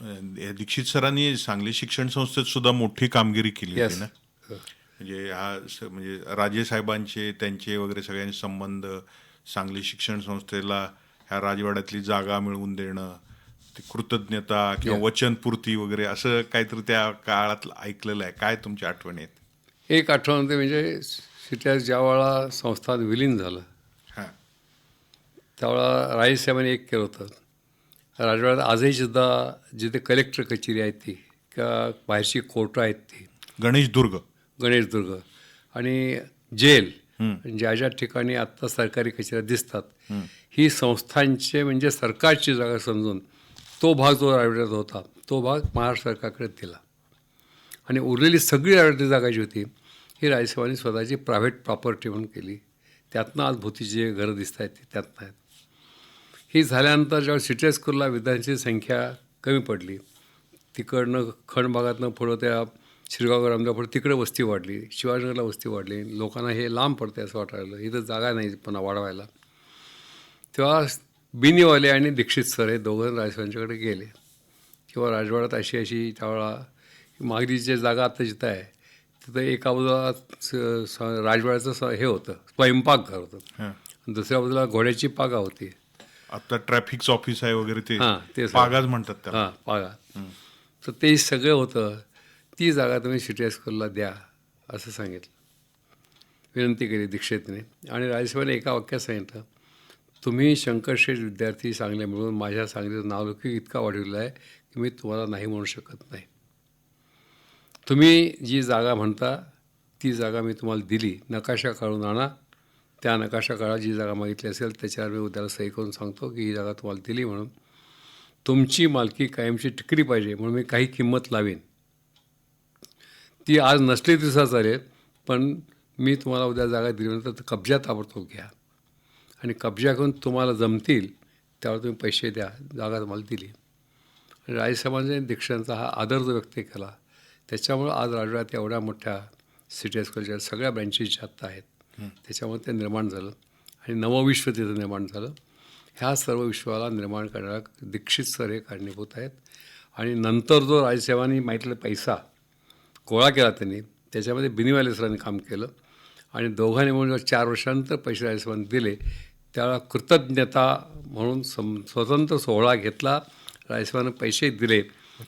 दीक्षित सरांनी सांगली शिक्षण संस्थेत सुद्धा मोठी कामगिरी केली होती येस. ना. म्हणजे म्हणजे राजे साहेबांचे त्यांचे वगैरे सगळ्यांचे संबंध, सांगली शिक्षण संस्थेला ह्या राजवाड्यातली जागा मिळवून देणं, ती कृतज्ञता किंवा वचनपूर्ती वगैरे असं काहीतरी त्या काळात ऐकलेलं आहे. काय तुमच्या आठवणी आहेत? एक आठवण ते म्हणजे सिटीएस ज्यावेळा संस्थान विलीन झालं हां त्यावेळा राजेसाहेबांनी एक केलं होतं. राजवाड्यात आजही सुद्धा जिथे कलेक्टर कचेरी आहे ती किंवा बाहेरची कोर्टं आहेत ती, गणेशदुर्ग. गणेशदुर्ग आणि जेल, ज्या ज्या ठिकाणी आत्ता सरकारी कचेऱ्या दिसतात ही संस्थांचे म्हणजे सरकारची जागा समजून तो भाग जो राजवाड्यात होता तो भाग महाराष्ट्र सरकारकडे दिला आणि उरलेली सगळी राजवाड्याची जागा जी होती ही राजेसाहेबांनी स्वतःची प्रायव्हेट प्रॉपर्टी म्हणून केली. त्यातनं आज भोवतीची जे घरं दिसत आहेत ती त्यातनं आहेत. ही झाल्यानंतर जेव्हा सिटी स्कूलला विद्यार्थ्यांची संख्या कमी पडली, तिकडनं खंड भागातनं पुढं त्या शिरगाव रामदेव पुढे तिकडे वस्ती वाढली, शिवाजीनगरला वस्ती वाढली, लोकांना हे लांब पडते असं वाटायला, इथं जागा नाही पुन्हा वाढवायला. तेव्हा बिनीवाले आणि दीक्षित सर हे दोघं राजवाड्यांच्याकडे गेले किंवा राजवाड्यात अशी अशी त्यावेळा मागरीची जागा आता जिथं आहे तिथं एका बाजूला राजवाड्याचं हे होतं स्वयंपाकघर होतं, दुसऱ्या बाजूला घोड्याची पागा होती. आता ट्रॅफिकचं ऑफिस आहे वगैरे ते ते पागाच म्हणतात त्याला. हां पागा. तर ते सगळं होतं. ती जागा तुम्ही सिटी हायस्कूलला द्या असं सांगितलं, विनंती केली दीक्षितने. आणि राजेसाहेबांनी एका वाक्यात सांगितलं, तुम्ही शंकरशेठ विद्यार्थी चांगले मिळून माझ्या सांगलीचं नावलौकिक इतका वाढवलेला आहे की मी तुम्हाला नाही म्हणू शकत नाही. तुम्ही जी जागा म्हणता ती जागा मी तुम्हाला दिली, नकाशा काढून आणा, त्या नकाशा काळात जी जागा मागितली असेल त्याच्यावर मी उद्याला सही करून सांगतो की ही जागा तुम्हाला दिली म्हणून. तुमची मालकी कायमची टिकली पाहिजे म्हणून मी काही किंमत लावीन. ती आज नसली दिवसा चालेल, पण मी तुम्हाला उद्या जागा दिल्यानंतर कब्जा ताबडतोब घ्या आणि कब्जा करून तुम्हाला जमतील त्यावर तुम्ही पैसे द्या, जागा तुम्हाला दिली. आणि राजेसाहेबांनी दीक्षांचा हा आदर जो व्यक्त केला त्याच्यामुळं आज राजवाड्यात एवढ्या मोठ्या सिटी हायस्कूलच्या सगळ्या ब्रँचेस ज्या आत्ता आहेत त्याच्यामुळे ते निर्माण झालं आणि नवविश्व तिथं निर्माण झालं. ह्या सर्व विश्वाला निर्माण करणारा दीक्षित सर हे कारणीभूत आहेत. आणि नंतर जो राजेसाहेबांनी मागितलेला पैसा गोळा केला त्यांनी, त्याच्यामध्ये बिनीवाले सरांनी काम केलं आणि दोघांनी म्हणून 4 वर्षानंतर पैसे राजेसाहेबांनी दिले. त्यावेळेला कृतज्ञता म्हणून स्वतंत्र सोहळा घेतला, राजेसाहेबांनी पैसे दिले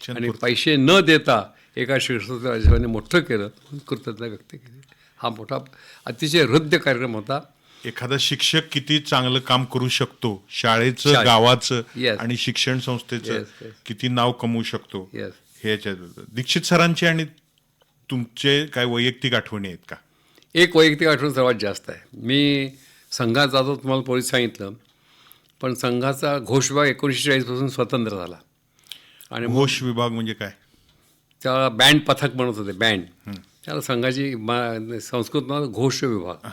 आणि पैसे न देता एका शिक्षकाचं राजेसाहेबांनी मोठं केलं म्हणून कृतज्ञता व्यक्त केली. हा मोठा अतिशय हृद्य कार्यक्रम होता. एखादा शिक्षक किती चांगलं काम करू शकतो, शाळेचं, गावाचं आणि शिक्षण संस्थेचं किती नाव कमवू शकतो हे याच्यात. दीक्षित सरांची आणि तुमचे काय वैयक्तिक आठवणी आहेत का? एक वैयक्तिक आठवण सर्वात जास्त आहे. मी संघात जातो तुम्हाला पोलीस सांगितलं, पण संघाचा घोष विभाग 1940 पासून स्वतंत्र झाला. आणि घोष विभाग म्हणजे काय? त्याला बँड पथक म्हणत होते, बँड. त्याला संघाची संस्कृत नाव घोष विभाग.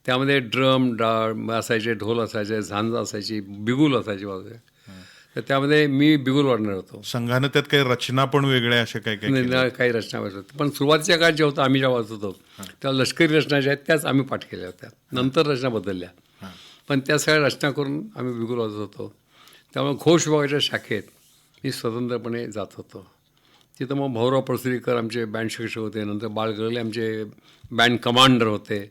त्यामध्ये ड्रम असायचे, ढोल असायचे, झांज असायची, बिगुल असायची वगैरे. तर त्यामध्ये मी बिगुल वाढणार होतो. संघानं त्यात काही रचना पण वेगळ्या अशा काही रचना वाजत होत्या, पण सुरुवातीच्या काळात जे होतं आम्ही जेव्हा वाचत होतो तेव्हा लष्करी रचना ज्या आहेत त्याच आम्ही पाठ केल्या होत्या. नंतर रचना बदलल्या, पण त्या सगळ्या रचना करून आम्ही बिगुल वाजत होतो. त्यामुळे घोष विभागाच्या शाखेत मी स्वतंत्रपणे जात होतो. तिथं मग भाऊराव पळसुरीकर आमचे बँड शिक्षक होते, नंतर बाळ गरले आमचे बँड कमांडर होते,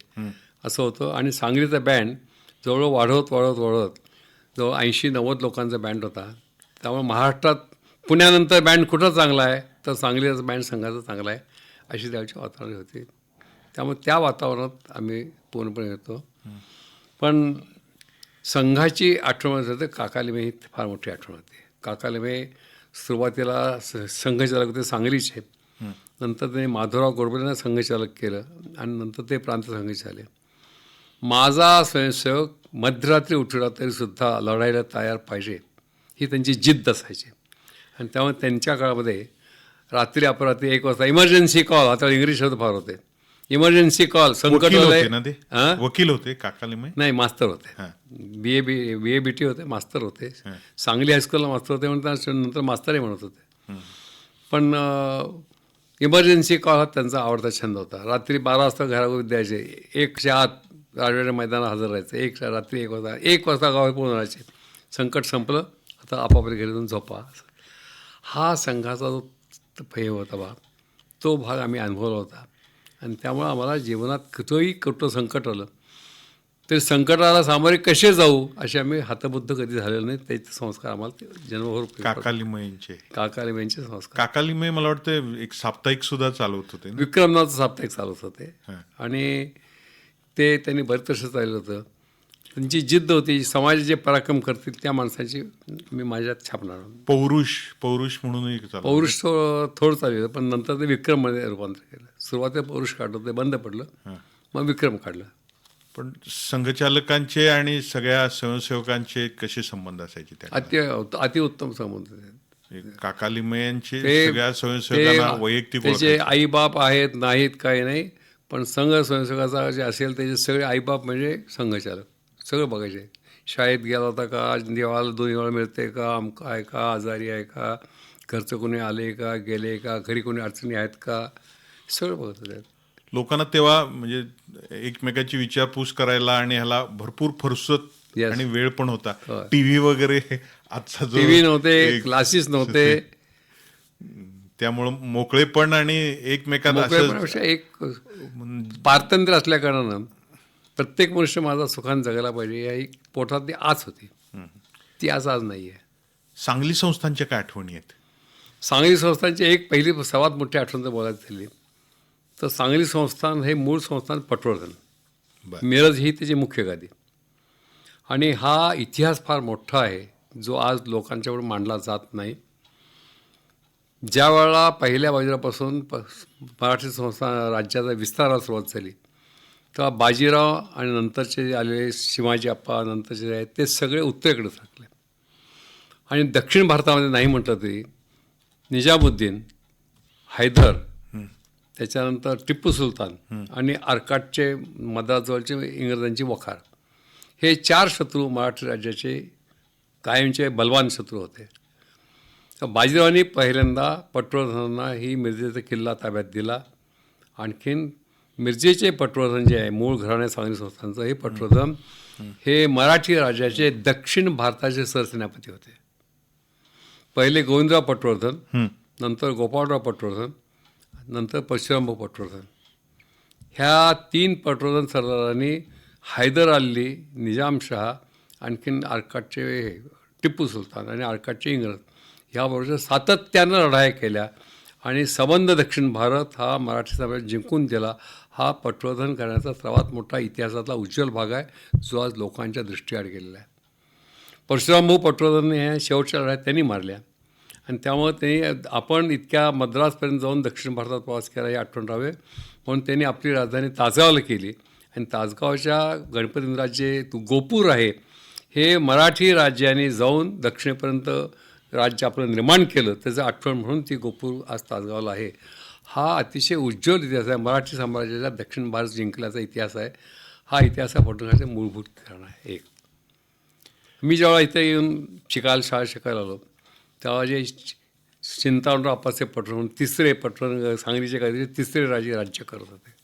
असं होतं. आणि सांगलीचा बँड जवळ वाढवत जवळ 80-90 लोकांचा बँड होता. त्यामुळे महाराष्ट्रात पुण्यानंतर बँड कुठं चांगला आहे तर सांगलीचा बँड संघाचा चांगला आहे अशी त्याची वातावरण होती. त्यामुळे त्या वातावरणात आम्ही पूर्णपणे होतो. पण संघाची आठवण झाली तर काकालिमे ही फार मोठी आठवण होती. काकालिमे सुरुवातीला संघचालक होते सांगलीचे, नंतर त्यांनी माधवराव गोडबोलेंना संघचालक केलं आणि नंतर ते प्रांत संघच झाले. माझा स्वयंसेवक मध्यरात्री उठला तरीसुद्धा लढायला तयार पाहिजे ही त्यांची जिद्द असायची. आणि त्यामुळे त्यांच्या काळामध्ये रात्री अपरात्री 1 वाजता इमर्जन्सी कॉल, आता इंग्लिश शब्द फार होते, इमर्जन्सी कॉल, संकट वकील होते काकालिमे? नाही, मास्तर होते, BA-BT होते, मास्तर होते. सांगली हायस्कूलला मास्तर होते म्हणतात, नंतर मास्तरही म्हणत होते. पण इमर्जन्सी कॉल हा त्यांचा आवडता छंद होता. रात्री 12 वाजता घरावर द्यायचे, 1च्या आत राजवाड्याच्या मैदानात हजर राहायचं. रात्री 1 वाजता गावात पोहोचून राहायचे. संकट संपलं, आता आपापल्या घरी जाऊन झोपा. हा संघाचा जो हे होता बा तो भाग आम्ही अनुभवला होता. आणि त्यामुळं आम्हाला जीवनात कुठंही कुठं संकट आलं तरी संकटाला सामोरे कसे जाऊ असे आम्ही हातबुद्ध कधी झालेलो नाही. त्याचे संस्कार आम्हाला ते जन्मभर उपयोगी पडतात. काकालिमयेंचे काकालिमेंचे संस्कार. काकालिमय मला वाटतं एक साप्ताहिक सुद्धा चालवत होते ना. विक्रमनाथचं साप्ताहिक चालत होते हां. आणि ते त्यांनी बरेच वर्ष चाललं होतं. त्यांची जिद्द होती, समाज जे पराक्रम करतील त्या माणसाची मी माझ्यात छापणार. पौरुष म्हणूनही चालवत. पौरुष थोडं चालू होतं, पण नंतर ते विक्रममध्ये रूपांतर केलं. सुरुवातीला पौरुष काढलं, ते बंद पडलं, हां. मग विक्रम काढलं. पण संघचालकांचे आणि सगळ्या स्वयंसेवकांचे कसे संबंध असायचे त्या अतिउत्तम संबंध आहेत. काकालिमयांचे ते- सगळ्या स्वयंसेवकांना वैयक्तिक त्याचे ओळखायचे. आईबाप आहेत नाहीत काही नाही, पण संघ स्वयंसेवकाचा जे असेल त्याचे सगळे आईबाप म्हणजे संघचालक सगळं बघायचे. शाळेत गेला होता का, देवाला 2 वेळा मिळते का, अमकं आहे का, आजारी आहे का, घरचं कोणी आले का गेले का, घरी कोणी अडचणी आहेत का, सगळं बघत होते. लोकांना तेव्हा म्हणजे एकमेकाची विचारपूस करायला आणि ह्याला भरपूर फुरसत Yes. आणि वेळ पण होता. होय. टीव्ही वगैरे आजचा जो टी व्ही नव्हते, एक- क्लासेस नव्हते. त्यामुळं मोकळेपण आणि एकमेकात असं मोकळेपणापेक्षा एक पारतंत्र्य असल्या कारणानं प्रत्येक मनुष्य माझा सुखान जगायला पाहिजे या एक पोटातली आच होती. ती आज नाही आहे. सांगली संस्थांच्या काय आठवणी आहेत? सांगली संस्थानची एक पहिली सर्वात मोठी आठवण जर बोलायची झाली तर सांगली संस्थान हे मूळ संस्थान पटवर्धन, बरं. मिरज ही त्याची मुख्य गादी. आणि हा इतिहास फार मोठा आहे जो आज लोकांच्याकडून मांडला जात नाही. ज्या वेळेला पहिल्या बाजीरावापासून मराठी संस्थान राज्याचा विस्ताराला सुरुवात झाली तेव्हा बाजीराव आणि नंतरचे जे आलेले शिवाजी अप्पा नंतरचे जे आहेत ते सगळे उत्तरेकडे सरकले. आणि दक्षिण भारतामध्ये नाही म्हटलं तरी निजामुद्दीन, हैदर, त्याच्यानंतर टिप्पू सुलतान आणि अर्काटचे मद्रासजवळचे इंग्रजांची वखार, हे 4 शत्रू मराठी राज्याचे कायमचे बलवान शत्रू होते. तर बाजीरावांनी पहिल्यांदा पटवर्धनांना ही मिरजेचा किल्ला ताब्यात दिला. आणखीन मिरजेचे पटवर्धन जे आहे मूळ घराणे सांगली संस्थानचं हे पटवर्धन हे मराठी राज्याचे दक्षिण भारताचे सरसेनापती होते. पहिले गोविंदराव पटवर्धन, नंतर गोपाळराव पटवर्धन, नंतर परशुरामभाऊ पटवर्धन. ह्या 3 पटवर्धन सरदारांनी हैदर अल्ली, निजामशहा, आणखीन अर्काटचे टिप्पू सुलतान आणि अर्काटचे इंग्रज ह्याबरोबर सातत्यानं लढाया केल्या आणि संबंध दक्षिण भारत हा मराठी साम्राज्य जिंकून दिला. हा पटवर्धन करण्याचा सर्वात मोठा इतिहासातला उज्ज्वल भाग आहे जो आज लोकांच्या दृष्टीआड गेलेला आहे. परशुरामभाऊ पटवर्धन ह्या शेवटच्या लढाईत त्यांनी मारल्या आणि त्यामुळे त्यांनी आपण इतक्या मद्रासपर्यंत जाऊन दक्षिण भारतात प्रवास केला हे आठवण राहावे म्हणून त्यांनी आपली राजधानी तासगावला केली. आणि तासगावच्या गणपतींद्रात जे गोपूर आहे हे मराठी राज्याने जाऊन दक्षिणेपर्यंत राज्य आपलं निर्माण केलं त्याचं आठवण म्हणून ती गोपूर आज तासगावला आहे. हा अतिशय उज्ज्वल इतिहास आहे. मराठी साम्राज्याचा दक्षिण भारत जिंकल्याचा इतिहास आहे. हा इतिहास पटवण्याचे मूलभूत कारण आहे. एक मी जेव्हा इथे येऊन शाळा शिकायला आलो तेव्हा जे चिंतामणराव आप्पासाहेब पटवर्धन तिसरे पटवर्धन सांगलीचे काहीतरी तिसरे राज्य करत होते.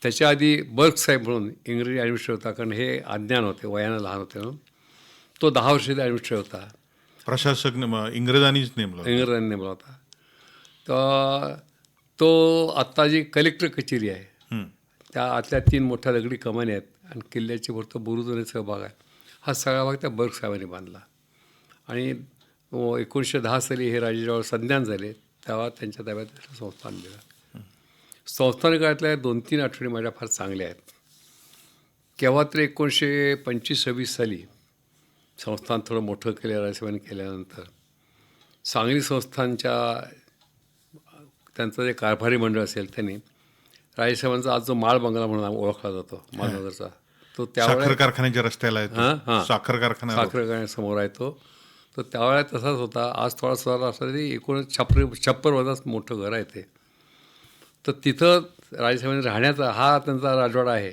त्याच्या आधी बर्ग साहेब म्हणून इंग्रजी ॲडमिनिस्ट्रेटर होता, कारण हे अज्ञान होते, वयानं लहान होते म्हणून तो 10 वर्षाचा ॲडमिनिस्ट्रेटर होता. प्रशासक इंग्रजांनीच नेमला. इंग्रजांनी नेमला होता. तर तो आत्ता जी कलेक्टर कचेरी आहे त्या आतल्या 3 मोठ्या दगडी कमानी आहेत आणि किल्ल्याची भरतो बुरुज आणि सहभाग आहे. हा सगळा भाग त्या बर्ग साहेबांनी बांधला. आणि 1910 साली हे राजे जेव्हा संज्ञान झाले तेव्हा त्यांच्या ताब्यात संस्थान दिलं. संस्थान काळातल्या 2-3 आठवडी माझ्या फार चांगल्या आहेत. केव्हा तरी 1925-26 साली संस्थान थोडं मोठं केलं राजसाहेबांनी केल्यानंतर सांगली संस्थानच्या त्यांचं जे कारभारी मंडळ असेल त्यांनी राजेसाहेबांचा आज जो माळ बंगला म्हणून ओळखला जातो महानगरचा तो त्यावेळेला साखर कारखान्याच्या रस्त्याला आहे तो. साखर कारखान्यासमोर आहे तो त्यावेळेला तसाच होता. आज थोडा सुधारला असला तरी एकूण छप्परवरच मोठं घर आहे ते. तर तिथं राजेसाहेबांनी राहण्याचा हा त्यांचा राजवाडा आहे.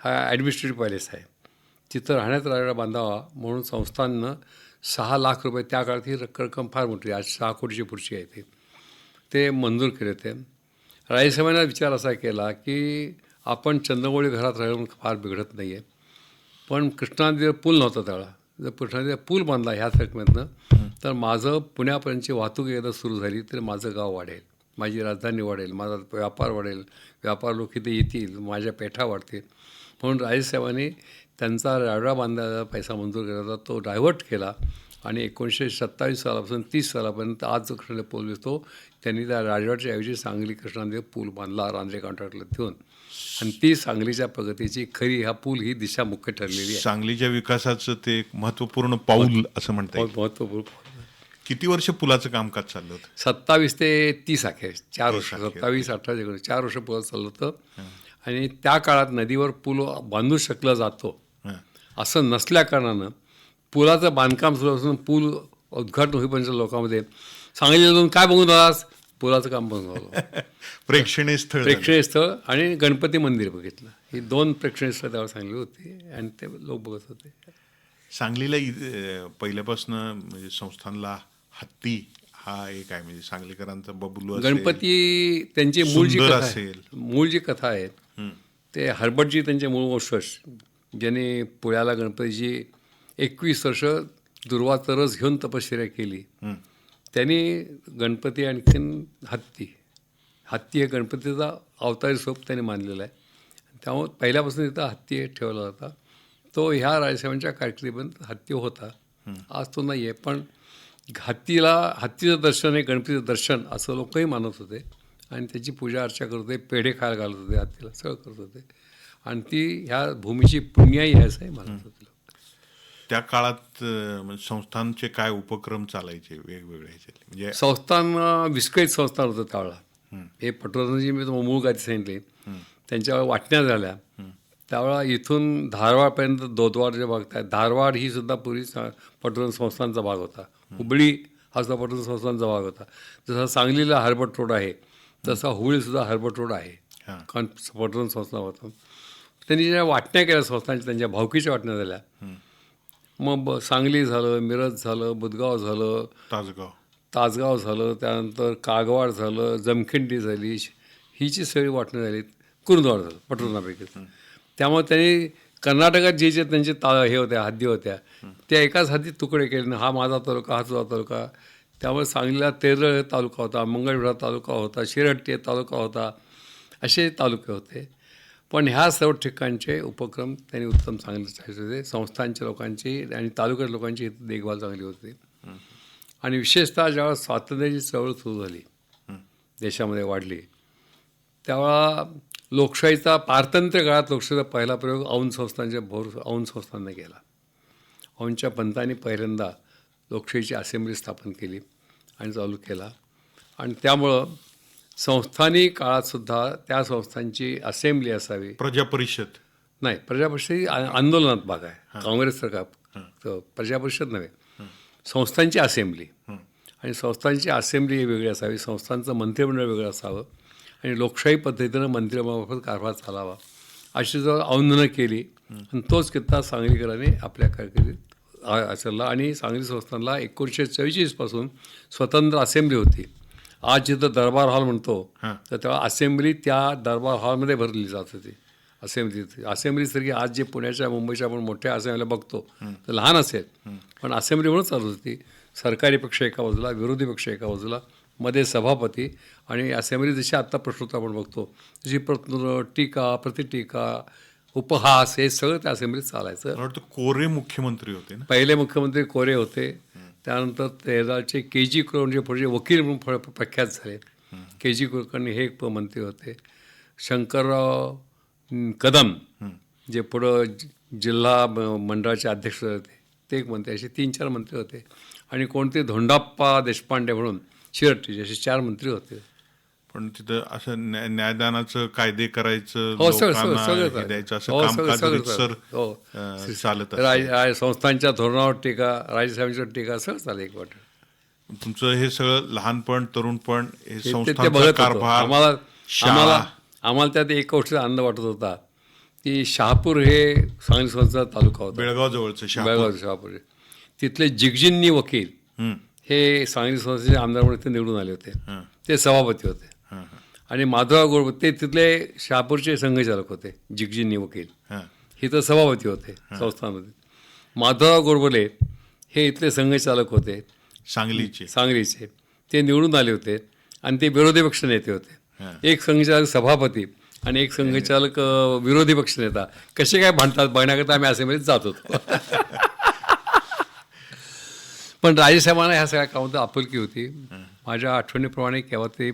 हा ॲडमिनिस्ट्रेटिव्ह पॅलेस आहे. तिथं राहण्याचा राजवाडा बांधावा म्हणून संस्थाननं 6 लाख रुपये, त्या काळात ही रक्कम फार मोठी, आज 6 कोटीची पुढची आहे ते मंजूर केले होते. राजेसाहेबांना विचार असा केला की आपण चंद्रकोळी घरात राहून फार बिघडत नाही आहे, पण कृष्णा नदीवर पूल नव्हता त्यावेळा. जर कृष्णा नदीवर पूल बांधला ह्याच रकमेतनं तर माझं पुण्यापर्यंतची वाहतूक एकदा सुरू झाली तर माझं गाव वाढेल, माझी राजधानी वाढेल, माझा व्यापार वाढेल, व्यापार लोक इथे येतील, माझ्या पेठा वाढतील. म्हणून राजेसाहेबांनी त्यांचा राजवाडा बांधायला पैसा मंजूर केला होता, तो डायव्हर्ट केला आणि 1927 सालापासून 30 सालापर्यंत आज जो कृष्णाला पूल दिसतो त्यांनी त्या राजवाड्याच्या ऐवजी सांगली कृष्णादेव पूल बांधला रांद्रे कॉन्ट्रॅक्टला ठेवून. आणि ती सांगलीच्या प्रगतीची खरी हा पूल ही दिशा मुख्य ठरलेली आहे. सांगलीच्या विकासाचं ते एक महत्वपूर्ण पाऊल असं म्हणता येईल. महत्त्वपूर्ण. किती वर्ष पुलाचं कामकाज चाललं होतं? 27 ते 30 अखेर 4 वर्ष, 30 27, 28, 4 वर्ष पुलात चाललं होतं. आणि त्या काळात नदीवर पूल बांधू शकला जातो हं. असं नसल्या कारणानं पुलाचं बांधकाम सुरू असून पूल उद्घाटन होईपर्यंत लोकांमध्ये सांगलीला जाऊन काय बघून आलास, पुलाचं काम बघून आलो. प्रेक्षणीय स्थळ झालं. प्रेक्षणीय स्थळ आणि गणपती मंदिर बघितलं, ही 2 प्रेक्षणीय स्थळ त्यावर सांगली होती आणि ते लोक बघत होते. सांगलीला पहिल्यापासून म्हणजे संस्थानला हत्ती हा एक आहे, म्हणजे सांगलीकरांचा बबलू असेल, गणपती त्यांची मूळ जी सुंदर कथा आहे, असेल. मूळ जी कथा आहे हं. ते हर्बटजी त्यांचे मूळ वंशज ज्यांनी पुण्याला गणपतीची 21 वर्ष दुर्वाचा रस घेऊन तपश्चर्या केली. हं. त्यांनी गणपती आणखीन हत्ती हे गणपतीचा अवतारी स्वरूप त्यांनी मानलेला आहे. त्यामुळे पहिल्यापासून तिथं हत्ती ठेवला होता. तो ह्या राजसाहेबांच्या कारकिर्दीपर्यंत हत्ती होता, आज तो नाही आहे. पण हत्तीचं दर्शन हे गणपतीचं दर्शन असं लोकही मानत होते आणि त्याची पूजा अर्चा करत होते, पेढे खायला घालत होते, हत्तीला सगळं करत होते. आणि ती ह्या भूमीची पुण्याई आहे असंही मानत होते. त्या काळात म्हणजे संस्थानचे काय उपक्रम चालायचे वेगवेगळे ह्याच्यातले? म्हणजे संस्थान विस्कळीत संस्थान होतं त्यावेळेला. हे पटवर्धनजी मी तुम्हाला मूळ गाती सांगितली, त्यांच्या वाटण्या झाल्या. त्यावेळेला इथून धारवाडपर्यंत दोदवाड जे भाग आहे, धारवाड ही सुद्धा पूर्वी पटवर्धन संस्थानचा भाग होता. हुबळी हा सुद्धा पटवर्धन संस्थानचा भाग होता. जसा सांगलीला हर्बट रोड आहे तसा हुबळीसुद्धा हर्बट रोड आहे, कारण पटवर्धन संस्था होता. त्यांनी ज्या वाटण्या केल्या संस्थांच्या, त्यांच्या भावकीच्या वाटण्या झाल्या. मग सांगली झालं, मिरज झालं, बुधगाव झालं, तासगाव झालं, त्यानंतर कागवाड झालं, जमखिंडी झाली, हिची सगळी वाटणं झाली, कुरुंदवाड झालं पटवर्धनापैकी. त्यामुळे त्यांनी कर्नाटकात जे त्यांचे हे होत्या हद्दी होत्या त्या एकाच हद्दीत तुकडे केले. हा माझा तालुका, हा तुझा तालुका. त्यामुळे सांगलीला तेरळ तालुका होता, मंगळवेढा तालुका होता, शिरहट्टी तालुका होता, असे तालुके होते. पण ह्या सर्व ठिकाणचे उपक्रम त्यांनी उत्तम चांगले चालत होते. संस्थांच्या लोकांची आणि तालुक्यात लोकांची देखभाल चांगली होती. आणि विशेषतः जेव्हा स्वातंत्र्याची चळवळ सुरू झाली, देशामध्ये वाढली, तेव्हा लोकशाहीचा पारतंत्र्य काळात लोकशाहीचा पहिला प्रयोग औंध संस्थानने केला. औंधच्या पंतांनी पहिल्यांदा लोकशाहीची असेंब्ली स्थापन केली आणि चालू केला. आणि त्यामुळं संस्थानी काळातसुद्धा त्या संस्थांची असेंब्ली असावी. प्रजापरिषद नाही, प्रजापरिषद आंदोलनात भाग आहे, काँग्रेस सरकार, प्रजापरिषद नव्हे, संस्थांची असेंब्ली. आणि संस्थांची असेंब्ली ही वेगळी असावी, संस्थांचं मंत्रिमंडळ वेगळं असावं आणि लोकशाही पद्धतीनं मंत्रिमंडळामार्फत कारभार चालावा, अशी जर औंधनं केली. आणि तोच किस्सा सांगलीकरांनी आपल्या कारकिर्दीत आचरला. आणि सांगली संस्थानला 1944 पासून स्वतंत्र असेंब्ली होती. आज जिथं दरबार हॉल म्हणतो तर तेव्हा असेंब्ली त्या दरबार हॉलमध्ये भरली जात होती. असेंब्लीसारखी आज जे पुण्याच्या मुंबईच्या आपण मोठ्या असेंब्लीला बघतो तर लहान असेल, पण असेंब्ली म्हणून चालत होती. सरकारी पक्ष एका बाजूला, विरोधी पक्ष एका बाजूला, मध्ये सभापती. आणि असेंब्ली जशी आत्ता प्रश्नोत्तर आपण बघतो तशी टीका, प्रतिटीका, उपहास हे सगळं त्या असेंब्लीत चालायचं. मला वाटतं कोरे मुख्यमंत्री होते ना, पहिले मुख्यमंत्री कोरे होते. त्यानंतर तेजाळचे के.जी. कुलकर्णी पुढे वकील म्हणून प्रख्यात झाले. के.जी. कुलकर्णी हे एक मंत्री होते. शंकरराव कदम जे पुढं जिल्हा मंडळाचे अध्यक्ष होते ते एक मंत्री, असे 3-4 मंत्री होते. आणि कोणते धोंडाप्पा देशपांडे म्हणून शिरट्टीचे असे 4 मंत्री होते. पण तिथं असं न्यायदानाचं कायदे करायचं, हो, सगळं लोकांना हे द्यायचं असं कामकाज रीतसर चालत असतं. संस्थांच्या धोरणावर टीका, राजसाहेबांच्यावर टीका, सगळं चालेल एक वाटत. तुमचं हे सगळं लहानपण, तरुणपण, हे ते संस्थांचा बघत होतो. कारभार, आम्हाला त्यात एक गोष्टीचा आनंद वाटत होता की शहापूर हे सांगली संस्थांचा तालुका होता, बेळगाव जवळचं बेळगाव शहापूर. तिथले जिगजिन्नी वकील हे सांगली संस्थेचे आमदार म्हणून ते निवडून आले होते, ते सभापती होते. आणि माधवराव गोडबोले ते तिथले शहापूरचे संघचालक होते. जिगजिन्नी वकील हे तर सभापती होते संस्थांमध्ये. माधवराव गोडबोले हे इथले संघचालक होते. सांगलीचे ते निवडून आले होते आणि ते विरोधी पक्ष नेते होते. एक संघचालक सभापती आणि एक संघचालक विरोधी पक्ष नेता कसे काय भांडतात बघण्याकरता आम्ही असेंब्लीत जात होतो. पण राजेसाहेबांना ह्या सगळ्या कामात आपुलकी होती. माझ्या आठवणीप्रमाणे केव्हा ते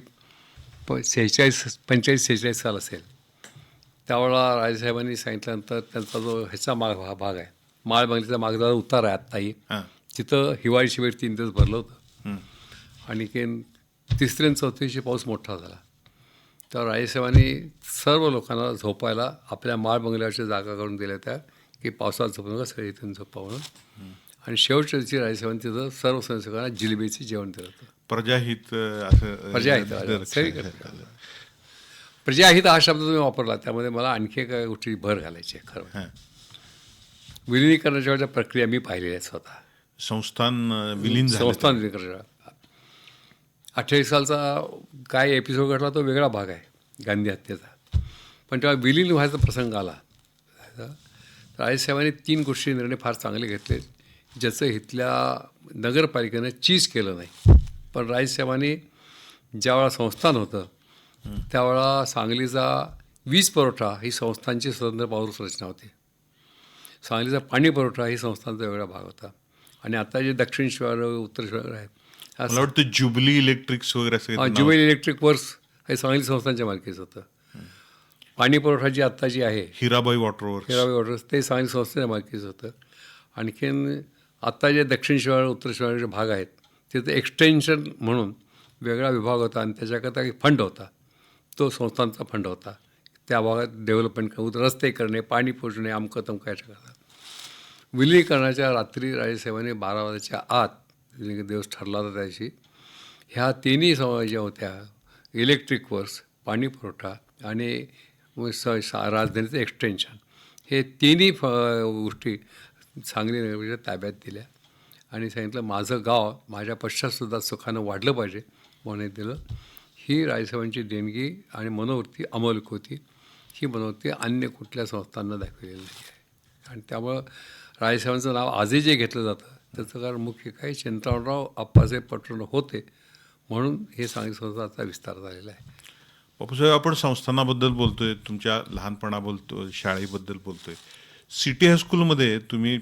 45-46 साल असेल त्यावेळेला राजेसाहेबांनी सांगितल्यानंतर त्यांचा जो ह्याचा भाग आहे माळ बंगल्याचा मागचा उतार आहे आत्ताही, तिथं हिवाळी शिबिर 3 दिवस भरलं होतं. आणि तिसरी आणि चौथी दिवशी पाऊस मोठा झाला तर राजेसाहेबांनी सर्व लोकांना झोपायला आपल्या माळ बंगल्यावरच्या जागा करून दिल्या होत्या की पावसात झोपू नका, सगळे इथून झोपा म्हणून. आणि शेवटच्या दिवशी राजेसाहेबांनी तिथं सर्व सदस्यांना जिलेबीचे जेवण दिलं होतं. प्रजाहित प्रजाहित हा शब्द तुम्ही वापरला त्यामध्ये मला आणखी काही गोष्टी भर घालायची आहे. खरं विलिनीकरणाच्या प्रक्रिया मी पाहिलेल्या आहेत स्वतः. संस्थान विलीन करण्याच्या 28 सालचा काय एपिसोड घडला तो वेगळा भाग आहे गांधी हत्येचा. पण तेव्हा विलीन व्हायचा प्रसंग आला तर राजेसाहेबांनी 3 गोष्टी निर्णय फार चांगले घेतले ज्याचं इथल्या नगरपालिकेनं चीज केलं नाही. पण राजेसाहेबांनी ज्यावेळा संस्थान होतं त्यावेळा सांगलीचा वीज पुरवठा ही संस्थांची स्वतंत्र पाऊस रचना होती. सांगलीचा पाणी पुरवठा ही संस्थांचा वेगळा भाग होता. आणि आता जे दक्षिण शहर उत्तर शहर आहेत मला वाटतं जुबली इलेक्ट्रिक्स वगैरे जुबली इलेक्ट्रिक वर्क्स हे सांगली संस्थांच्या मालकीचं होतं. पाणी पुरवठा जी आत्ता जी आहे हिराबाई वॉटर्स ते सांगली संस्थेच्या मालकीचं होतं. आणखीन आत्ता जे दक्षिण शहर उत्तर शहराचे भाग आहेत तिथे एक्सटेन्शन म्हणून वेगळा विभाग होता आणि त्याच्याकरता एक फंड होता, तो संस्थांचा फंड होता. त्या भागात डेव्हलपमेंट रस्ते करणे, पाणी पोचणे, अमकं तमकं याच्या करता. विलिनीकरणाच्या रात्री राजेसाहेबांनी 12 वाजेच्या आत दिवस ठरला होता त्याशी ह्या 3ही ज्या होत्या इलेक्ट्रिक वर्क्स, पाणी पुरवठा आणि राजधानीचं एक्सटेन्शन हे 3ही गोष्टी सांगली नगरपालिकेच्या ताब्यात दिल्या आणि सांगितलं माझं गाव माझ्या पश्चातसुद्धा सुखानं वाढलं पाहिजे म्हणून दिलं. ही राजेसाहेबांची देणगी आणि मनोवृत्ती अमोलक होती. ही मनोवृत्ती अन्य कुठल्या संस्थांना दाखवलेली नाही आहे. आणि त्यामुळं राजेसाहेबांचं नाव आजही जे घेतलं जातं त्याचं कारण मुख्य काही चिंतामणराव आप्पासाहेब पटवर्धन होते म्हणून हे सांगली संस्थांचा विस्तार झालेला आहे. बापूसाहेब आपण संस्थानाबद्दल बोलतोय, तुमच्या लहानपणा बोलतोय, शाळेबद्दल बोलतोय. सिटी हायस्कूलमध्ये तुम्ही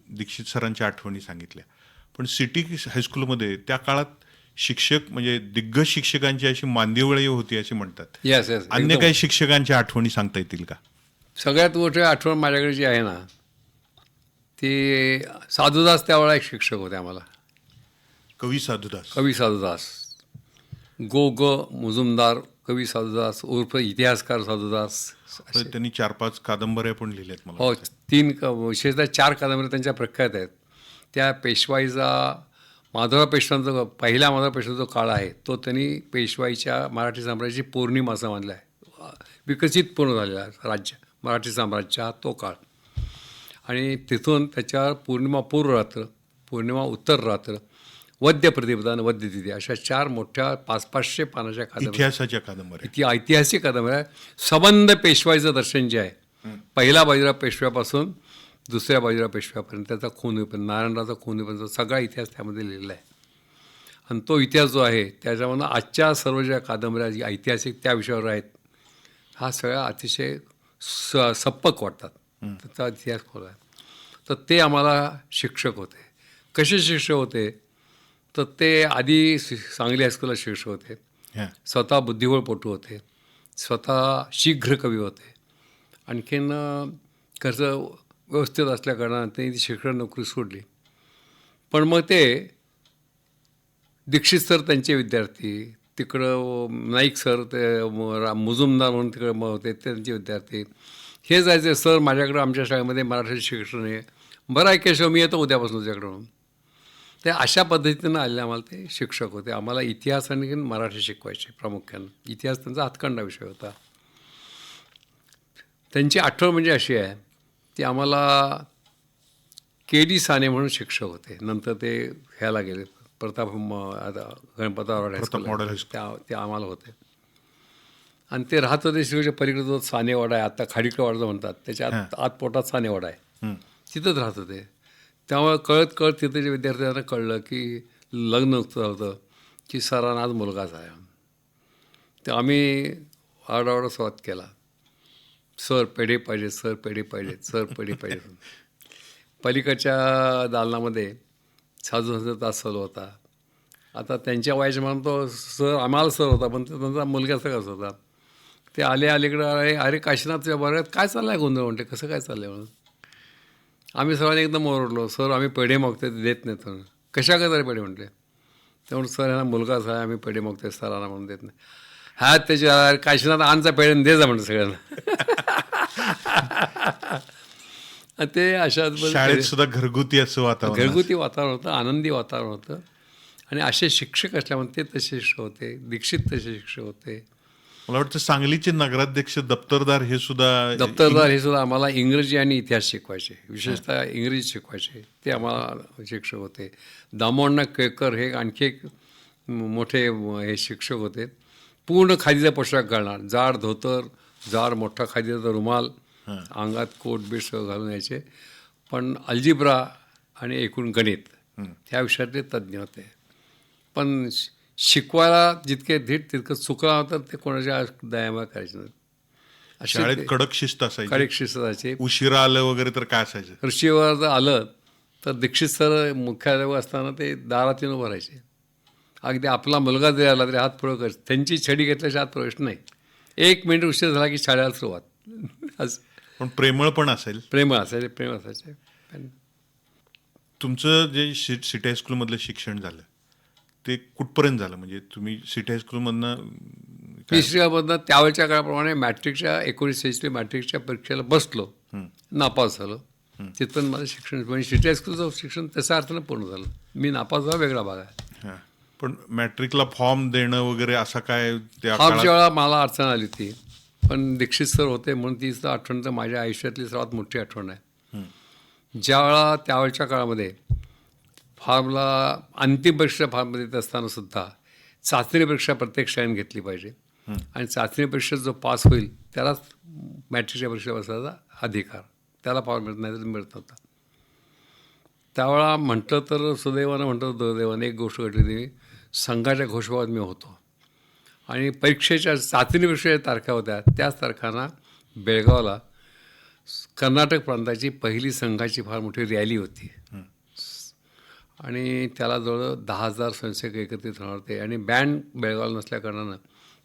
दीक्षित सरांच्या आठवणी सांगितल्या, पण सिटी हायस्कूलमध्ये त्या काळात शिक्षक म्हणजे दिग्गज शिक्षकांची अशी मांदिवळी होती असे म्हणतात. येस अन्य काही शिक्षकांच्या आठवणी सांगता येतील का? सगळ्यात मोठी आठवण माझ्याकडे जी आहे ना ती साधुदास त्यावेळा एक शिक्षक होते आम्हाला. कवी साधुदास मुजुमदार कवी साधुदास उर्फ इतिहासकार साधुदास. त्यांनी 4-5 कादंबऱ्या पण लिहिल्यात मला. हो, 3 विशेषतः 4 कादंबऱ्या त्यांच्या प्रख्यात आहेत. त्या पेशवाईचा माधवराव पेशव्यांचा पहिल्या माधवराव पेशव्यांचा जो काळ आहे तो त्यांनी पेशवाईच्या मराठी साम्राज्याची पौर्णिमा असं मानला आहे. विकसित पूर्ण झालेला राज्य मराठी साम्राज्याचा तो काळ. आणि तिथून त्याच्यावर पौर्णिमा पूर्व रात्र, पौर्णिमा उत्तर रात्र, वद्य प्रतिपदान, वद्य तिथी अशा 4 मोठ्या 500-500 पानाच्या इतिहासाच्या कादंबऱ्या, ऐतिहासिक कादंबऱ्या. संबंध पेशवाईचं दर्शन जे आहे पहिला बाजीराव पेशव्यापासून दुसऱ्या बाजीराव पेशव्यापर्यंत त्याचा खून होईपर्यंत, नारायणरावचा खून होईपर्यंत सगळा इतिहास त्यामध्ये लिहिलेला आहे. आणि तो इतिहास जो आहे त्याच्यामधून आजच्या सर्व ज्या कादंबऱ्या जी ऐतिहासिक त्या विषयावर आहेत हा सगळ्या अतिशय सप्पक वाटतात. त्याचा इतिहास खोल आहे. तर ते आम्हाला शिक्षक होते. कसे शिक्षक होते तर ते आधी सांगली हायस्कूलला शिक्षक होते. स्वतः बुद्धिबळपटू होते, स्वतः शीघ्र कवी होते. आणखीन कसं व्यवस्थित असल्याकारणानं त्यांनी ती शिक्षण नोकरी सोडली. पण मग ते दीक्षित सर त्यांचे विद्यार्थी, तिकडं नाईक सर ते मुजुमदार म्हणून तिकडं होते त्यांचे विद्यार्थी, हे जायचे सर माझ्याकडं आमच्या शाळेमध्ये मराठी शिक्षण आहे, बरं आहे केशव मी येतो उद्यापासून तुझ्याकडं म्हणून. ते अशा पद्धतीनं आलेले आम्हाला ते शिक्षक होते. आम्हाला इतिहास आणि मराठी शिकवायचे प्रामुख्यानं. इतिहास त्यांचा हातखंडा विषय होता. त्यांची आठवण म्हणजे अशी आहे की आम्हाला के.डी. साने म्हणून शिक्षक होते. नंतर ते ह्याला गेले गणपतराव ते आम्हाला होते. आणि ते राहत होते शिवच्या पलीकडे जो सानेवाडा आहे, आता खाडीकडे वाडा म्हणतात, त्याच्या आत पोटात सानेवाडा आहे, तिथंच राहत होते. त्यामुळे कळत तिथे जे विद्यार्थ्यांना कळलं की लग्न होतं की सरांना आज मुलगाच आहे. तर आम्ही आरडाओरडा सुरुवात केला, सर पेढे पाहिजे, सर पेढे पाहिजेत, सर पेढे पाहिजेत. पलीकडच्या दालनामध्ये साधू तास चालू होता. आता त्यांच्या वयाच्या म्हणतो सर आम्हाला सर होता, पण त्यांचा मुलगा सगळाच होता. ते अलीकडं अरे काशीनाथ तुझ्या बरोबर काय चाललं आहे गोंधळ म्हणते, कसं काय चाललं आहे म्हणून. आम्ही सर्वांनी एकदम ओरडलो, सर आम्ही पेढे मागतोय ते देत नाहीत म्हणून. कशा काय तरी पेढे म्हटले. त्यामुळे सर यांना मुलगाच आहे, आम्ही पेढे मागतोय सरांना म्हणून देत नाही. हा त्याच्या काशीनाथ आणचा पेढे दे जा म्हणतो सगळ्यांना. ते अशाच शाळेत सुद्धा घरगुती असं वातावरण, घरगुती वातावरण होतं, आनंदी वातावरण होतं. आणि असे शिक्षक असल्यामुळे ते तसे शिक्षक होते, दीक्षित तसे शिक्षक होते. मला वाटतं सांगलीचे नगराध्यक्ष दप्तरदार हे सुद्धा आम्हाला इंग्रजी आणि इतिहास शिकवायचे, विशेषतः इंग्रजी शिकवायचे. ते आम्हाला शिक्षक होते. दामोअण्णा केळकर हे आणखी एक मोठे हे शिक्षक होते. पूर्ण खादीचा पोशाख घालणार, जाड धोतर, जाड मोठा खादीचा रुमाल, अंगात कोट बीट सगळं घालून यायचे. पण अल्जिब्रा आणि एकूण गणित ह्या विषयातले तज्ज्ञ होते. पण शिकवायला जितके धीट तितकं चुकला होतं ते कोणाच्या दयामा करायचे नाही. शाळेत कडक शिस्त असायची, कडक शिस्त असायची. उशिरा आलं वगैरे तर काय असायचं, ऋषीवर जर आलं तर दीक्षित सर मुख्यालयावर असताना ते दारात येऊन उभं राहायचे. अगदी आपला मुलगा जरी आला तरी हात पुढं करायचे. त्यांची छडी घेतल्याशिवाय हात प्रवेश नाही. 1 मिनिट उशीर झाला की शाळेला सुरुवात. पण प्रेमळ पण असेल, प्रेम असायचे. तुमचं जे सिटी हायस्कूलमधलं शिक्षण झालं ते कुठपर्यंत झालं? म्हणजे तुम्ही सिटी हायस्कूलमधनं तिसरीमधनं त्यावेळच्या काळाप्रमाणे मॅट्रिकच्या 1946 मॅट्रिकच्या परीक्षेला बसलो, नापास झालो. तिथून माझं शिक्षण म्हणजे सिटी हायस्कूलचं शिक्षण तशा अर्थानं पूर्ण झालं. मी नापास झाला वेगळा भाग आहे. पण मॅट्रिकला फॉर्म देणं वगैरे असं काय त्या फॉर्मच्या वेळा मला अडचण आली होती. पण दीक्षित सर होते म्हणून ती आठवण तर माझ्या आयुष्यातली सर्वात मोठी आठवण आहे. ज्यावेळा त्यावेळच्या काळामध्ये फॉर्मला अंतिम परीक्षा फॉर्म देत असताना सुद्धा चाचणी परीक्षा प्रत्येक शाळेने घेतली पाहिजे. आणि चाचणी परीक्षेत जो पास होईल त्यालाच मॅट्रिकच्या परीक्षा बसायचा अधिकार, त्याला फॉर्म मिळत नाही तर मिळत नव्हता. त्यावेळा म्हटलं तर सुदैवानं म्हटलं दुर्दैवानं एक गोष्ट घडली होती. संघाच्या घोषवाद मी होतो आणि परीक्षेच्या चाचणी परीक्षेच्या तारखा होत्या. त्याच तारखांना बेळगावला कर्नाटक प्रांताची पहिली संघाची फार मोठी रॅली होती आणि त्याला जवळ 10,000 स्वयंसेवक एकत्रित राहणार होते. आणि बँड बेळगावला नसल्या कारणानं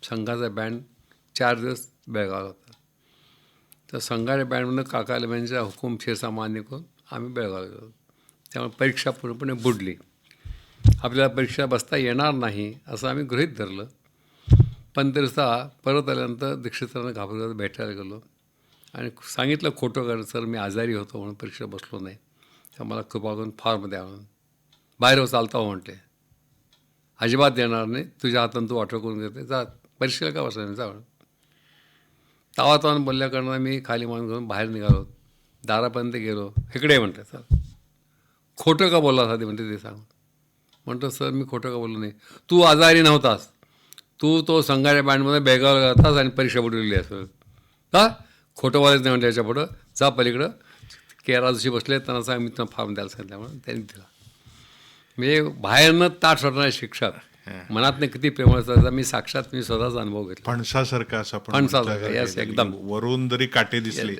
संघाचा बँड 4 दिवस बेळगावला होता. तर संघाच्या बँडमधून काका लेम्यांचा हुकूमशीरचा मान्य करून आम्ही बेळगावला गेलो. त्यामुळे परीक्षा पूर्णपणे बुडली. आपल्याला परीक्षा बसता येणार नाही असं आम्ही गृहीत धरलं. पण तरीसुद्धा परत आल्यानंतर दीक्षितांना घाबरत भेटायला गेलो आणि सांगितलं खोटं कारण, सर मी आजारी होतो म्हणून परीक्षा बसलो नाही, तर मला कृपा करून फॉर्म द्या म्हणून. बाहेर चालता हो म्हटले, अजिबात देणार नाही, तुझ्या हातानं तू वाटो करून देते, जा परीक्षेला का बसला नाही जा म्हणून. तावातावानं बोलल्या कारणानं मी खाली मान घेऊन बाहेर निघालो. दारापर्यंत गेलो. इकडे म्हणते सर खोटं का बोलला साधी म्हणते ते सांग. म्हणतो सर मी खोटं का बोललो नाही, तू आजारी नव्हतास, तू तो संघाच्या बँडमध्ये बेळगावला जातास आणि परीक्षा बुडवलेली असं का खोटं बोलायचं नाही म्हणते. याच्या पुढं जा पलीकडं केरा जशी बसले त्यांना सांग मी त्यांना फॉर्म द्यायला सांगितलं म्हणून त्यांनी दिला. म्हणजे बाहेरनं ताट सोडणारे शिक्षक मनातनं किती प्रेमळ असतात मी साक्षात मी स्वतःचा अनुभव घेतला. फणसासारखा असा फणसासारखा एकदम वरून जरी काटे दिसले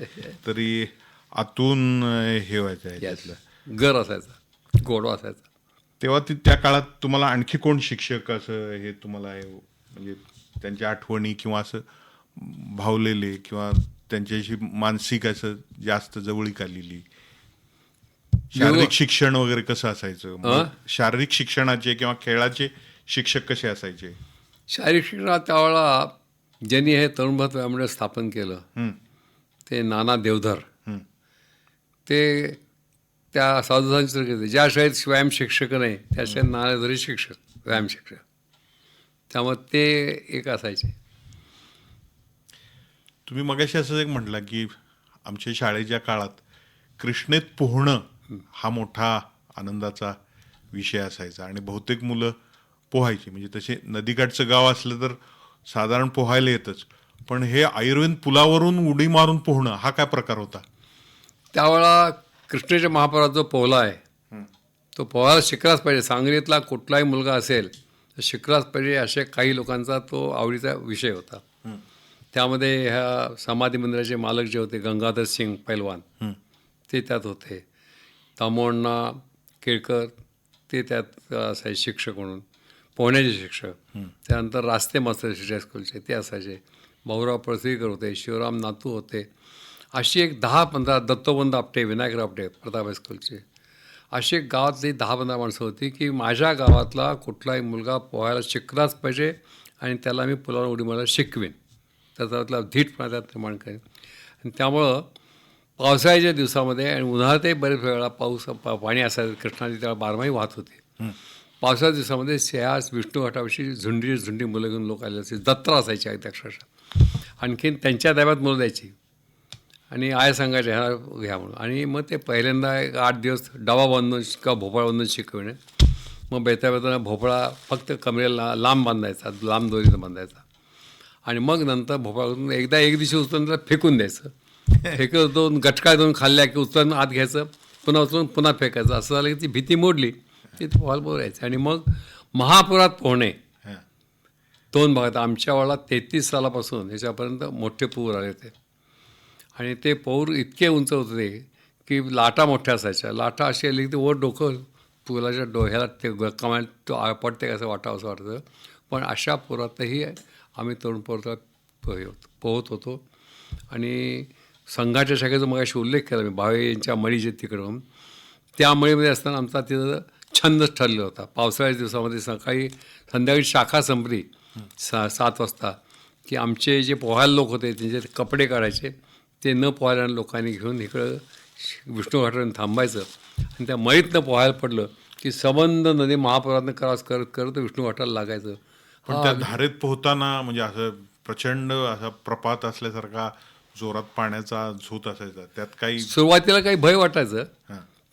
तरी आतून हे व्हायचं, गर असायचा, गोडवा असायचा. तेव्हा त्या काळात तुम्हाला आणखी कोण शिक्षक असं हे तुम्हाला म्हणजे त्यांच्या आठवणी किंवा असं भावलेले किंवा त्यांच्याशी मानसिक असं जास्त जवळीक आलेली? शारीरिक शिक्षण वगैरे कसं असायचं? शारीरिक शिक्षणाचे किंवा खेळाचे शिक्षक कसे असायचे? शारीरिक शिक्षणात त्यावेळेला ज्यांनी हे तरुण भारत व्यायाममंडळ स्थापन केलं ते नाना देवधर, ते त्या साधूसांचे ज्या शाळेत व्यायाम शिक्षक नाही त्या शाळेत नाना देवधर शिक्षक, व्यायाम शिक्षक. त्यामुळे ते एक असायचे. तुम्ही मगाशी असं एक म्हटलं की आमच्या शाळेच्या काळात कृष्णेत पोहणं हा मोठा आनंदाचा विषय असायचा आणि बहुतेक मुलं पोहायची. म्हणजे तसे नदीकाठचं गाव असलं तर साधारण पोहायला येतच, पण हे आयुर्वेद पुलावरून उडी मारून पोहणं हा काय प्रकार होता? त्यावेळा कृष्णेच्या महापुरात जो पोहला आहे तो पोहायला शिकलाच पाहिजे. सांगलीतला कुठलाही मुलगा असेल तर शिकलाच पाहिजे अशा काही लोकांचा तो आवडीचा विषय होता. त्यामध्ये ह्या समाधी मंदिराचे मालक जे होते गंगाधर सिंग पैलवान ते त्यात होते. दामोअण्णा केळकर ते त्यात असायचे शिक्षक म्हणून, पोहण्याचे शिक्षक. त्यानंतर रास्ते मास्तर सिटी हायस्कूलचे ते असायचे. भाऊराव पळसईकर होते, शिवराम नातू होते. अशी एक 10-15 दत्तोबंद आपटे, विनायकराव आपटे प्रताप हायस्कूलचे, अशी एक गावातली 10-15 माणसं होती की माझ्या गावातला कुठलाही मुलगा पोहायला शिकलाच पाहिजे आणि त्याला मी पुलावर उडी मारायला शिकवेन. त्याचा धीटपणा त्यात निर्माण करेन. आणि त्यामुळं पावसाळ्याच्या दिवसामध्ये आणि उन्हाळ्यातही बरेच वेळा पाणी असायचं. कृष्णा नदी त्याला बारमाही वाहत होते. पावसाळ्याच्या दिवसामध्ये ह्या विष्णू घाटाविषयी झुंडी मुलं घेऊन लोक आले असायचे. जत्रा असायची अगदी अक्षरशः. आणखीन त्यांच्या ताब्यात मुलं द्यायची आणि आय सांगायचे ह्या घ्या म्हणून. आणि मग ते पहिल्यांदा 8 दिवस डबा बांधून किंवा भोपळा बांधून शिकवणे. मग बेताना भोपळा फक्त कमरेला लांब बांधायचा, लांब दोरीनं बांधायचा. आणि मग नंतर भोपळा एकदा एक दिवशी उचलून त्याला फेकून द्यायचं. फेकून 2 गटका 2 खाल्ल्या की उचलून आत घ्यायचं, पुन्हा उचलून पुन्हा फेकायचं. असं झालं की ती भीती मोडली की पोहायला बोलायचं. आणि मग महापुरात पोहणे 2 भागात. आमच्या वेळेला 33 सालापासून ह्याच्यापर्यंत मोठे पूर आले होते. आणि ते पूर इतके उंच होते की लाटा मोठ्या असायच्या. लाटा अशी आली की ते वर डोकं पुलाच्या ह्याला ते कमाल तो पडते कसं वाटावं असं वाटतं. पण अशा पुरातही आम्ही तरुण पोहत होतो. आणि संघाच्या शाखेचा मग अशी उल्लेख केला मी, भावे यांच्या मळीचे तिकडं. त्या मळीमध्ये असताना आमचा तिथं छंदच ठरलेला होता. पावसाळ्याच्या दिवसामध्ये संध्याकाळी शाखा संपली 7 वाजता की आमचे जे पोहायला लोक होते त्यांचे कपडे काढायचे, ते न पोहायला लोकांनी घेऊन इकडं विष्णू घाटावरून थांबायचं. आणि त्या मळीतनं पोहायला पडलं की संबंध नदी महापुरातनं क्रॉस करत करत विष्णू घाटाला लागायचं. पण त्या धारेत पोहताना म्हणजे असं प्रचंड असा प्रपात असल्यासारखा जोरात पाण्याचा झोत असायचा. त्यात काही सुरुवातीला काही भय वाटायचं,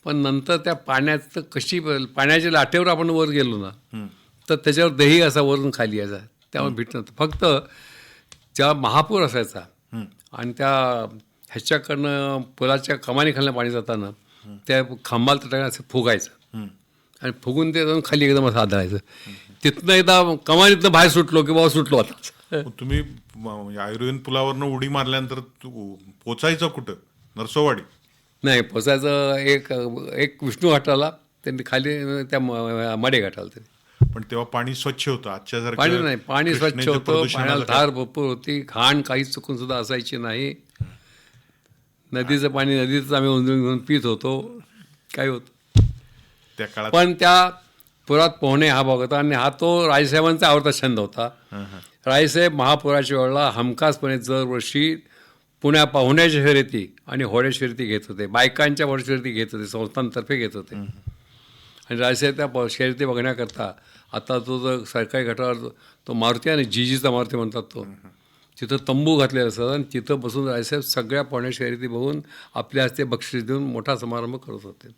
पण नंतर त्या पाण्याचं पाण्याच्या लाटेवर आपण वर गेलो ना तर त्याच्यावर दही असा वरून खाली यायचा. त्यामुळे भीत नव्हतं. फक्त ज्या महापूर असायचा आणि त्या ह्याच्याकडनं पुलाच्या कमानी खालनं पाणी जाताना त्या खांबाला तटाने असं फुगायचं आणि फुगून ते जाऊन खाली एकदम असं आदळायचं. तिथनं एकदा कमानीतनं बाहेर सुटलो की बाबा सुटलो आता. तुम्ही म्हणजे आयुर्वेद पुलावरनं उडी मारल्यानंतर पोचायचं कुठं? नरसोवाडी? नाही, पोचायचं एक विष्णू घाटाला, त्यांनी खाली त्या मडे घाटाला तरी. पण तेव्हा पाणी स्वच्छ होतं आजच्यासारखं? पाणी नाही, पाणी स्वच्छ होतं. पाण्याला धार भरपूर होती. घाण काही चुकून सुद्धा असायची नाही. नदीचं पाणी नदीतच आम्ही उंजळून घेऊन पित होतो. काय होतं त्या काळात? पण त्या पुरात पोहणे हा भाग होता. आणि हा तो राजेसाहेबांचा आवडता छंद होता. राजेसाहेब महापुराच्या वेळेला हमखासपणे दरवर्षी पोहण्याच्या शर्यती आणि होड्या शर्यती घेत होते. बायकांच्या होड्या शर्यती घेत होते, संस्थांतर्फे घेत होते. आणि राजेसाहेब त्या शर्यती बघण्याकरता आता तो जो सरकारी घाटावर तो मारुती आहे ना, जीजीचा मारुती म्हणतात तो, तिथं तंबू घातलेला असतात. आणि तिथं बसून राजेसाहेब सगळ्या पोहण्या शर्यती बघून आपल्या हस्ते बक्षीस देऊन मोठा समारंभ करत होते.